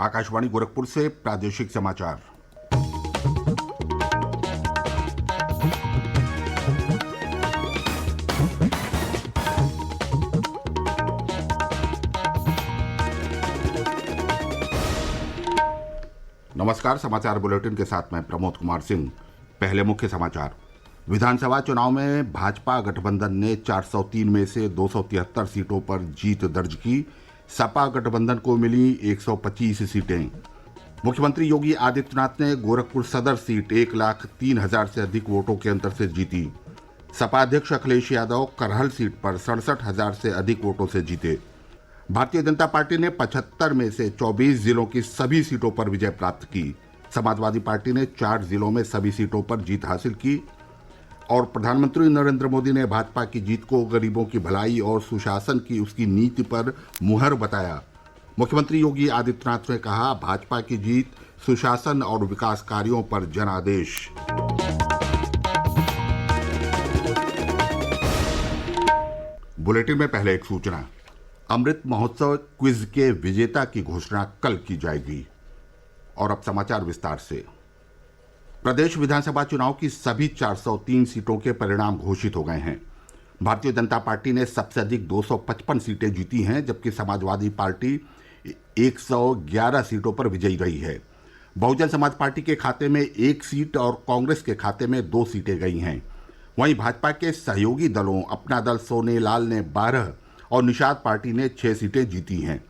आकाशवाणी गोरखपुर से प्रादेशिक समाचार। नमस्कार। समाचार बुलेटिन के साथ मैं प्रमोद कुमार सिंह। पहले मुख्य समाचार। विधानसभा चुनाव में भाजपा गठबंधन ने 403 में से 273 सीटों पर जीत दर्ज की। सपा गठबंधन को मिली 125 सीटें। मुख्यमंत्री योगी आदित्यनाथ ने गोरखपुर सदर सीट 1,03,000 से अधिक वोटों के अंतर से जीती। सपा अध्यक्ष अखिलेश यादव करहल सीट पर 67,000 से अधिक वोटों से जीते। भारतीय जनता पार्टी ने 75 में से 24 जिलों की सभी सीटों पर विजय प्राप्त की। समाजवादी पार्टी ने 4 जिलों में सभी सीटों पर जीत हासिल की। और प्रधानमंत्री नरेंद्र मोदी ने भाजपा की जीत को गरीबों की भलाई और सुशासन की उसकी नीति पर मुहर बताया। मुख्यमंत्री योगी आदित्यनाथ ने कहा, भाजपा की जीत सुशासन और विकास कार्यों पर जनादेश। बुलेटिन में पहले एक सूचना। अमृत महोत्सव क्विज के विजेता की घोषणा कल की जाएगी। और अब समाचार विस्तार से। प्रदेश विधानसभा चुनाव की सभी 403 सीटों के परिणाम घोषित हो गए हैं। भारतीय जनता पार्टी ने सबसे अधिक 255 सीटें जीती हैं, जबकि समाजवादी पार्टी 111 सीटों पर विजयी रही है। बहुजन समाज पार्टी के खाते में 1 सीट और कांग्रेस के खाते में 2 सीटें गई हैं। वहीं भाजपा के सहयोगी दलों अपना दल सोनेलाल ने 12 और निषाद पार्टी ने 6 सीटें जीती हैं।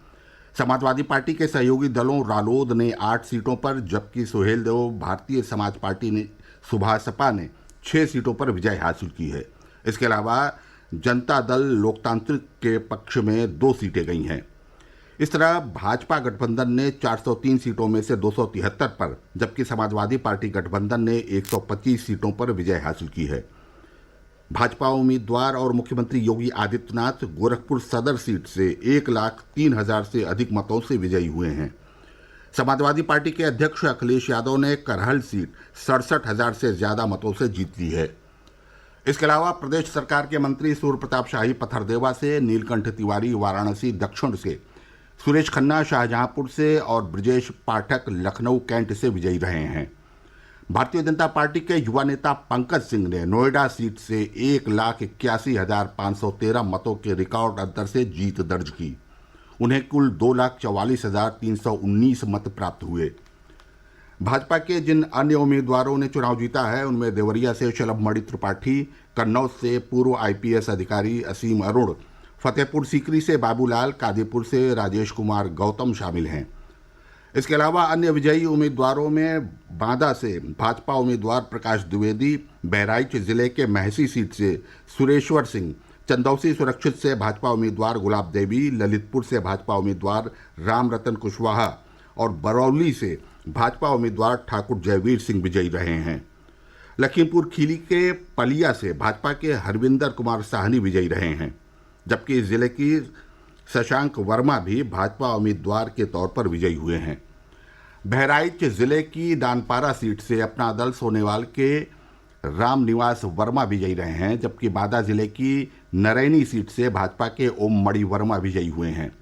समाजवादी पार्टी के सहयोगी दलों रालोद ने 8 सीटों पर, जबकि सुहेलदेव भारतीय समाज पार्टी ने सुभासपा ने 6 सीटों पर विजय हासिल की है। इसके अलावा जनता दल लोकतांत्रिक के पक्ष में 2 सीटें गई हैं। इस तरह भाजपा गठबंधन ने 403 सीटों में से 273 पर, जबकि समाजवादी पार्टी गठबंधन ने 125 सीटों पर विजय हासिल की है। भाजपा उम्मीदवार और मुख्यमंत्री योगी आदित्यनाथ गोरखपुर सदर सीट से 1,03,000 से अधिक मतों से विजयी हुए हैं। समाजवादी पार्टी के अध्यक्ष अखिलेश यादव ने करहल सीट 67,000 से ज्यादा मतों से जीत ली है। इसके अलावा प्रदेश सरकार के मंत्री सूर्य प्रताप शाही पथरदेवा से, नीलकंठ तिवारी वाराणसी दक्षिण से, सुरेश खन्ना शाहजहांपुर से और ब्रजेश पाठक लखनऊ कैंट से विजयी रहे हैं। भारतीय जनता पार्टी के युवा नेता पंकज सिंह ने नोएडा सीट से 1,81,513 मतों के रिकॉर्ड अंतर से जीत दर्ज की। उन्हें कुल 2,44,319 मत प्राप्त हुए। भाजपा के जिन अन्य उम्मीदवारों ने चुनाव जीता है, उनमें देवरिया से शलभमणि त्रिपाठी, कन्नौज से पूर्व IPS अधिकारी असीम अरुण, फतेहपुर सीकरी से बाबूलाल, कादीपुर से राजेश कुमार गौतम शामिल हैं। इसके अलावा अन्य विजयी उम्मीदवारों में बांदा से भाजपा उम्मीदवार प्रकाश द्विवेदी, बहराइच जिले के महसी सीट से सुरेश्वर सिंह, चंदौसी सुरक्षित से भाजपा उम्मीदवार गुलाब देवी, ललितपुर से भाजपा उम्मीदवार राम रतन कुशवाहा और बरौली से भाजपा उम्मीदवार ठाकुर जयवीर सिंह विजयी रहे हैं। लखीमपुर खीरी के पलिया से भाजपा के हरविंदर कुमार साहनी विजयी रहे हैं, जबकि जिले की शशांक वर्मा भी भाजपा उम्मीदवार के तौर पर विजयी हुए हैं। बहराइच जिले की दानपारा सीट से अपना दल सोनेवाल के रामनिवास वर्मा विजयी रहे हैं, जबकि बादा जिले की नरैनी सीट से भाजपा के ओम मणि वर्मा विजयी हुए हैं।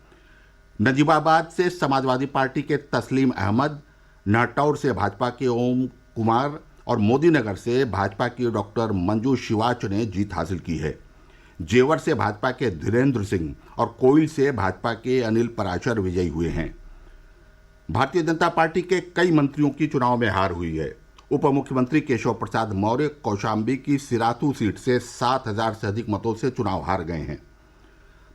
नजीबाबाद से समाजवादी पार्टी के तस्लीम अहमद, नाटौर से भाजपा के ओम कुमार और मोदीनगर से भाजपा की डॉक्टर मंजू शिवाच ने जीत हासिल की है। जेवर से भाजपा के धीरेन्द्र सिंह और कोइल से भाजपा के अनिल पराशर विजयी हुए हैं। भारतीय जनता पार्टी के कई मंत्रियों की चुनाव में हार हुई है। उप मुख्यमंत्री केशव प्रसाद मौर्य कौशाम्बी की सिराथू सीट से 7,000 से अधिक मतों से चुनाव हार गए हैं।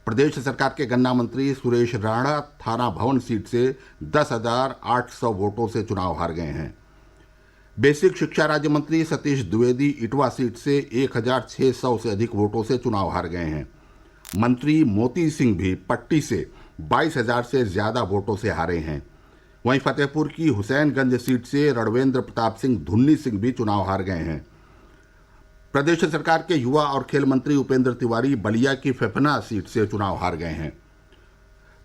प्रदेश सरकार के गन्ना मंत्री सुरेश राणा थाना भवन सीट से 10,800 वोटों से चुनाव हार गए हैं। बेसिक शिक्षा राज्य मंत्री सतीश द्विवेदी इटवा सीट से 1,600 से अधिक वोटों से चुनाव हार गए हैं। मंत्री मोती सिंह भी पट्टी से 22,000 से ज्यादा वोटों से हारे हैं। वहीं फतेहपुर की हुसैनगंज सीट से रणवेंद्र प्रताप सिंह धुन्नी सिंह भी चुनाव हार गए हैं। प्रदेश सरकार के युवा और खेल मंत्री उपेंद्र तिवारी बलिया की फेफना सीट से चुनाव हार गए हैं।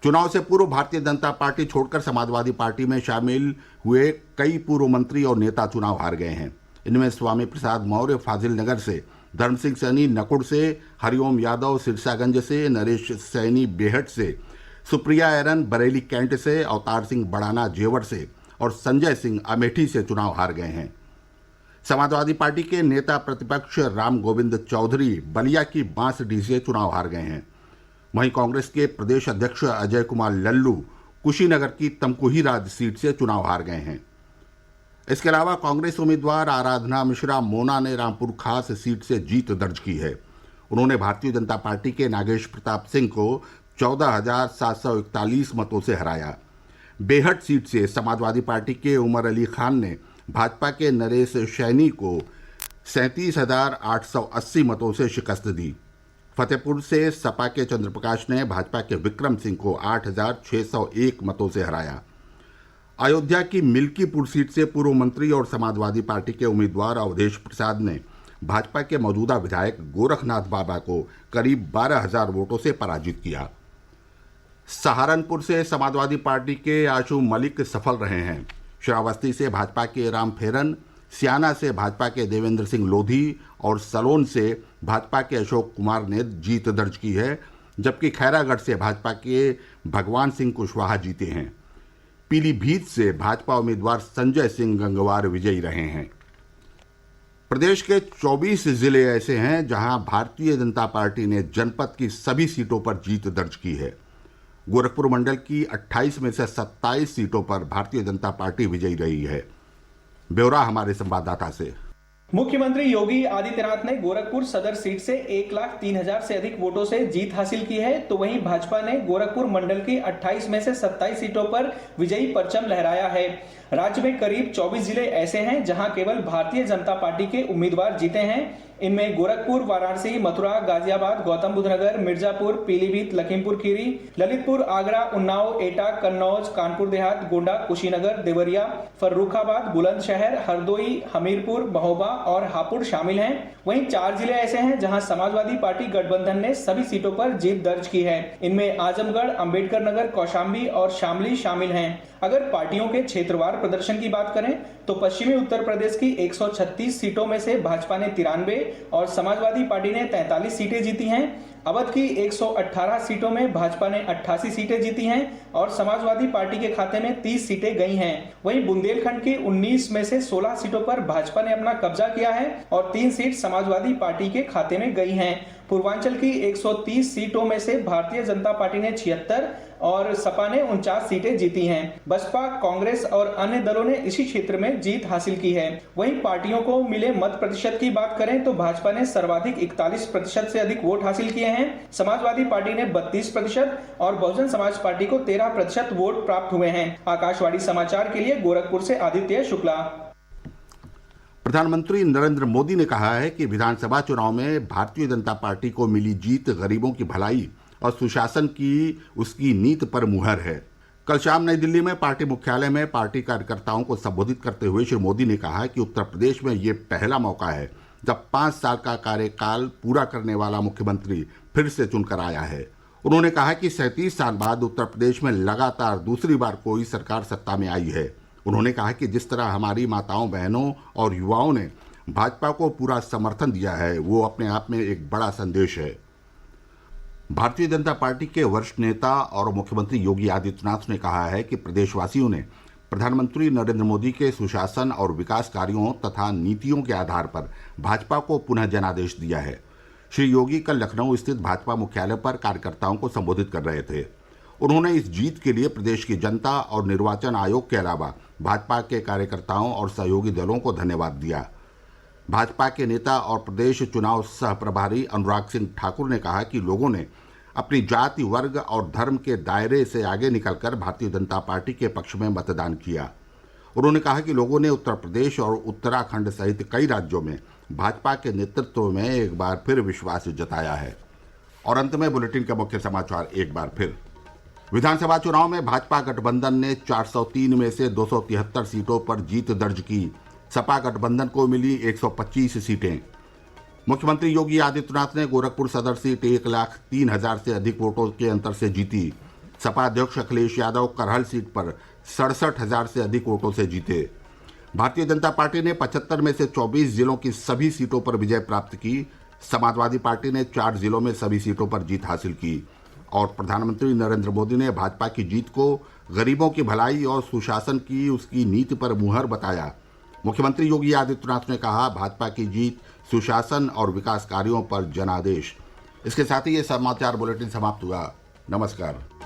चुनाव से पूर्व भारतीय जनता पार्टी छोड़कर समाजवादी पार्टी में शामिल हुए कई पूर्व मंत्री और नेता चुनाव हार गए हैं। इनमें स्वामी प्रसाद मौर्य फाजिल नगर से, धर्म सिंह सैनी नकुड़ से, हरिओम यादव सिरसागंज से, नरेश सैनी बेहट से, सुप्रिया एरन बरेली कैंट से, अवतार सिंह बड़ाना जेवर से और संजय सिंह अमेठी से चुनाव हार गए हैं। समाजवादी पार्टी के नेता प्रतिपक्ष राम गोविंद चौधरी बलिया की बांसडीह से चुनाव हार गए हैं। वहीं कांग्रेस के प्रदेश अध्यक्ष अजय कुमार लल्लू कुशीनगर की तमकुहीराज सीट से चुनाव हार गए हैं। इसके अलावा कांग्रेस उम्मीदवार आराधना मिश्रा मोना ने रामपुर खास सीट से जीत दर्ज की है। उन्होंने भारतीय जनता पार्टी के नागेश प्रताप सिंह को 14,741 मतों से हराया। बेहट सीट से समाजवादी पार्टी के उमर अली खान ने भाजपा के नरेश सैनी को 37,880 मतों से शिकस्त दी। फतेहपुर से सपा के चंद्रप्रकाश ने भाजपा के विक्रम सिंह को 8,601 मतों से हराया। अयोध्या की मिल्कीपुर सीट से पूर्व मंत्री और समाजवादी पार्टी के उम्मीदवार अवधेश प्रसाद ने भाजपा के मौजूदा विधायक गोरखनाथ बाबा को करीब 12,000 वोटों से पराजित किया। सहारनपुर से समाजवादी पार्टी के आशू मलिक सफल रहे हैं। श्रावस्ती से भाजपा के राम फेरन, सियाना से भाजपा के देवेंद्र सिंह लोधी और सलोन से भाजपा के अशोक कुमार ने जीत दर्ज की है, जबकि खैरागढ़ से भाजपा के भगवान सिंह कुशवाहा जीते हैं। पीलीभीत से भाजपा उम्मीदवार संजय सिंह गंगवार विजयी रहे हैं। प्रदेश के 24 जिले ऐसे हैं जहां भारतीय जनता पार्टी ने जनपद की सभी सीटों पर जीत दर्ज की है। गोरखपुर मंडल की 28 में से 27 सीटों पर भारतीय जनता पार्टी विजयी रही है। ब्यौरा हमारे संवाददाता से। मुख्यमंत्री योगी आदित्यनाथ ने गोरखपुर सदर सीट से 1,03,000 से अधिक वोटों से जीत हासिल की है, तो वहीं भाजपा ने गोरखपुर मंडल की 28 में से 27 सीटों पर विजयी परचम लहराया है। राज्य में करीब 24 जिले ऐसे हैं जहां केवल भारतीय जनता पार्टी के उम्मीदवार जीते हैं। इनमें गोरखपुर, वाराणसी, मथुरा, गाजियाबाद, गौतम बुद्ध नगर, मिर्जापुर, पीलीभीत, लखीमपुर खीरी, ललितपुर, आगरा, उन्नाव, एटा, कन्नौज, कानपुर देहात, गोंडा, कुशीनगर, देवरिया, फर्रुखाबाद, बुलंदशहर, हरदोई, हमीरपुर, महोबा और हापुड़ शामिल हैं। वहीं 4 जिले ऐसे हैं जहां समाजवादी पार्टी गठबंधन ने सभी सीटों पर जीत दर्ज की है। इनमें आजमगढ़, अंबेडकर नगर, कौशाम्बी और शामली शामिल हैं। अगर पार्टियों के क्षेत्रवार प्रदर्शन की बात करें तो पश्चिमी उत्तर प्रदेश की 136 सीटों में से भाजपा ने 93 और समाजवादी पार्टी ने 43 सीटें जीती हैं। अवध की 118 सीटों में भाजपा ने 88 सीटें जीती हैं और समाजवादी पार्टी के खाते में 30 सीटें गई हैं। वहीं बुंदेलखंड की 19 में से 16 सीटों पर भाजपा ने अपना कब्जा किया है और 3 सीट समाजवादी पार्टी के खाते में गई हैं। पूर्वांचल की 130 सीटों में से भारतीय जनता पार्टी ने 76 और सपा ने 49 सीटें जीती हैं। बसपा, कांग्रेस और अन्य दलों ने इसी क्षेत्र में जीत हासिल की है। वहीं पार्टियों को मिले मत प्रतिशत की बात करें तो भाजपा ने सर्वाधिक 41% से अधिक वोट हासिल किए हैं। समाजवादी पार्टी ने 32% और बहुजन समाज पार्टी को 13% वोट प्राप्त हुए हैं। आकाशवाणी समाचार के लिए गोरखपुर से आदित्य शुक्ला। प्रधानमंत्री नरेंद्र मोदी ने कहा है कि विधानसभा चुनाव में भारतीय जनता पार्टी को मिली जीत गरीबों की भलाई और सुशासन की उसकी नीति पर मुहर है। कल शाम नई दिल्ली में पार्टी मुख्यालय में पार्टी कार्यकर्ताओं को संबोधित करते हुए श्री मोदी ने कहा कि उत्तर प्रदेश में ये पहला मौका है जब 5 साल का कार्यकाल पूरा करने वाला मुख्यमंत्री फिर से चुनकर आया है। उन्होंने कहा कि 37 साल बाद उत्तर प्रदेश में लगातार दूसरी बार कोई सरकार सत्ता में आई है। उन्होंने कहा कि जिस तरह हमारी माताओं, बहनों और युवाओं ने भाजपा को पूरा समर्थन दिया है, वो अपने आप में एक बड़ा संदेश है। भारतीय जनता पार्टी के वरिष्ठ नेता और मुख्यमंत्री योगी आदित्यनाथ ने कहा है कि प्रदेशवासियों ने प्रधानमंत्री नरेंद्र मोदी के सुशासन और विकास कार्यों तथा नीतियों के आधार पर भाजपा को पुनः जनादेश दिया है। श्री योगी कल लखनऊ स्थित भाजपा मुख्यालय पर कार्यकर्ताओं को संबोधित कर रहे थे। उन्होंने इस जीत के लिए प्रदेश की जनता और निर्वाचन आयोग के अलावा भाजपा के कार्यकर्ताओं और सहयोगी दलों को धन्यवाद दिया। भाजपा के नेता और प्रदेश चुनाव सह प्रभारी अनुराग सिंह ठाकुर ने कहा कि लोगों ने अपनी जाति, वर्ग और धर्म के दायरे से आगे निकलकर भारतीय जनता पार्टी के पक्ष में मतदान किया। उन्होंने कहा कि लोगों ने उत्तर प्रदेश और उत्तराखंड सहित कई राज्यों में भाजपा के नेतृत्व में एक बार फिर विश्वास जताया है। और अंत में बुलेटिन के मुख्य समाचार एक बार फिर। विधानसभा चुनाव में भाजपा गठबंधन ने 403 में से 273 सीटों पर जीत दर्ज की। सपा गठबंधन को मिली 125 सीटें। मुख्यमंत्री योगी आदित्यनाथ ने गोरखपुर सदर सीट 1,03,000 से अधिक वोटों के अंतर से जीती। सपा अध्यक्ष अखिलेश यादव करहल सीट पर 67,000 से अधिक वोटों से जीते। भारतीय जनता पार्टी ने 75 में से 24 जिलों की सभी सीटों पर विजय प्राप्त की। समाजवादी पार्टी ने 4 जिलों में सभी सीटों पर जीत हासिल की और प्रधानमंत्री नरेंद्र मोदी ने भाजपा की जीत को गरीबों की भलाई और सुशासन की उसकी नीति पर मुहर बताया। मुख्यमंत्री योगी आदित्यनाथ ने कहा, भाजपा की जीत सुशासन और विकास कार्यों पर जनादेश। इसके साथ ही ये समाचार बुलेटिन समाप्त हुआ। नमस्कार।